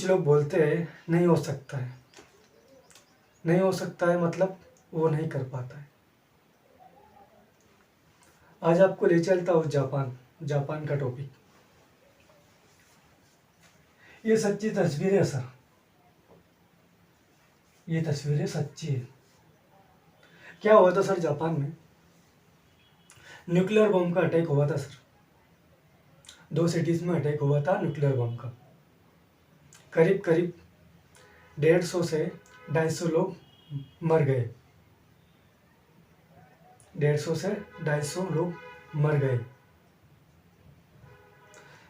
कुछ लोग बोलते हैं नहीं हो सकता है, नहीं हो सकता है मतलब वो नहीं कर पाता है। आज आपको ले चलता हूँ जापान का टॉपिक। ये सच्ची तस्वीर है सर, ये तस्वीरें सच्ची है। क्या हुआ था सर, जापान में न्यूक्लियर बम का अटैक हुआ था सर। 2 सिटीज में अटैक हुआ था न्यूक्लियर बम का। करीब करीब 150 से 250 लोग मर गए। 150 से 250 लोग मर गए।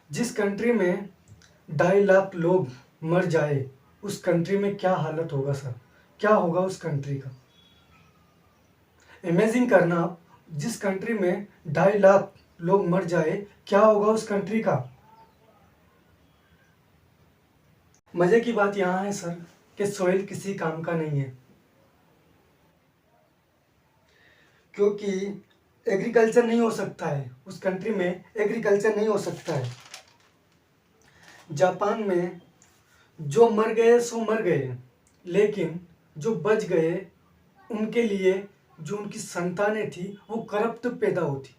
जिस कंट्री में 2.5 लाख लोग मर जाए, उस कंट्री में क्या हालत होगा सर, क्या होगा उस कंट्री का। इमेजिन करना आप, जिस कंट्री में 2.5 लाख लोग मर जाए, क्या होगा उस कंट्री का। मजे की बात यहाँ है सर कि सोइल किसी काम का नहीं है, क्योंकि एग्रीकल्चर नहीं हो सकता है उस कंट्री में, एग्रीकल्चर नहीं हो सकता है। जापान में जो मर गए सो मर गए, लेकिन जो बच गए उनके लिए जो उनकी संतानें थी वो करप्ट पैदा होती,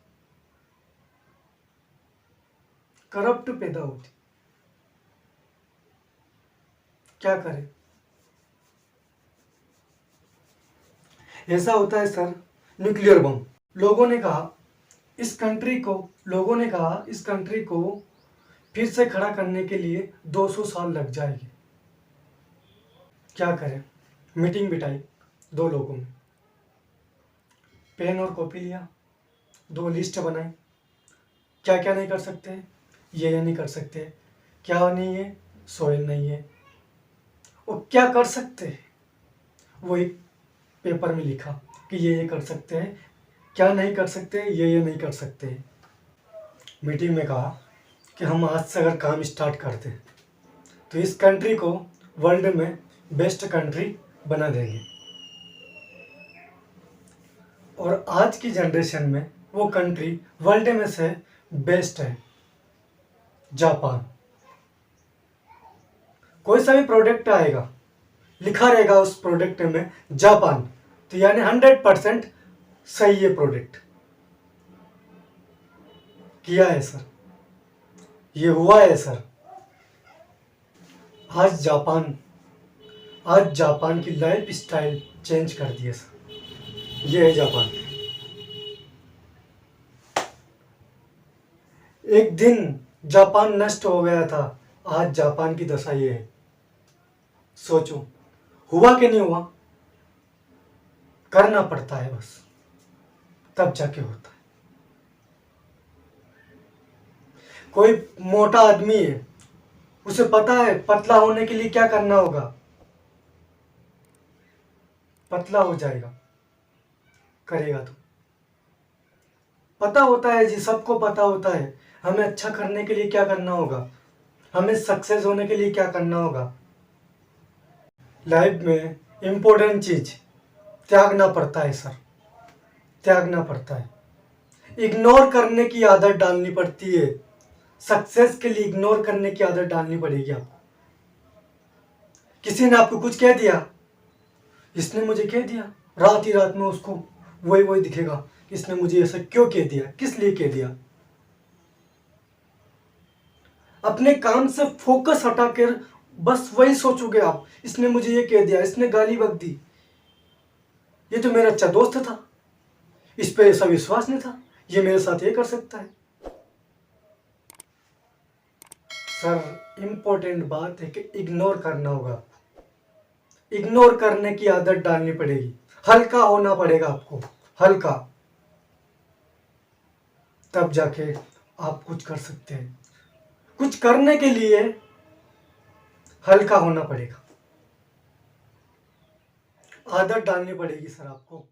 करप्ट पैदा होती। क्या करें। ऐसा होता है सर, न्यूक्लियर बम। लोगों ने कहा इस कंट्री को फिर से खड़ा करने के लिए 200 साल लग जाएंगे। क्या करें। मीटिंग बिठाई 2 लोगों में, पेन और कॉपी लिया, 2 लिस्ट बनाई, क्या क्या नहीं कर सकते, ये नहीं कर सकते, क्या नहीं है, सोइल नहीं है, और क्या कर सकते हैं वो एक पेपर में लिखा कि ये कर सकते हैं, क्या नहीं कर सकते, ये नहीं कर सकते। मीटिंग में कहा कि हम आज से अगर काम स्टार्ट करते हैं तो इस कंट्री को वर्ल्ड में बेस्ट कंट्री बना देंगे। और आज की जनरेशन में वो कंट्री वर्ल्ड में से बेस्ट है, जापान। कोई सा भी प्रोडक्ट आएगा, लिखा रहेगा उस प्रोडक्ट में जापान, तो यानी 100% सही है प्रोडक्ट। किया है सर, ये हुआ है सर। आज जापान की लाइफ स्टाइल चेंज कर दी है सर। ये है जापान। एक दिन जापान नष्ट हो गया था, आज जापान की दशा ये है। सोचो हुआ कि नहीं हुआ। करना पड़ता है बस, तब जाके होता है। कोई मोटा आदमी है, उसे पता है पतला होने के लिए क्या करना होगा, पतला हो जाएगा, करेगा तो। पता होता है जी, सबको पता होता है हमें अच्छा करने के लिए क्या करना होगा, हमें सक्सेस होने के लिए क्या करना होगा। लाइफ में इम्पोर्टेंट चीज त्यागना पड़ता है सर, त्यागना पड़ता है। इग्नोर करने की आदत डालनी पड़ती है। सक्सेस के लिए इग्नोर करने की आदत डालनी पड़ेगी आपको। किसी ने आपको कुछ कह दिया, इसने मुझे कह दिया, रात ही रात में उसको वही दिखेगा, इसने मुझे ऐसा क्यों कह दिया, किस लिए कह दिया। अपने काम से फोकस हटाकर बस वही सोचोगे आप, इसने मुझे ये कह दिया, इसने गाली बक दी, ये तो मेरा अच्छा दोस्त था, इस पे ऐसा विश्वास नहीं था, ये मेरे साथ ये कर सकता है। सर इंपॉर्टेंट बात है कि इग्नोर करना होगा, इग्नोर करने की आदत डालनी पड़ेगी, हल्का होना पड़ेगा आपको, हल्का, तब जाके आप कुछ कर सकते हैं। कुछ करने के लिए हल्का होना पड़ेगा, आदत डालनी पड़ेगी सर आपको।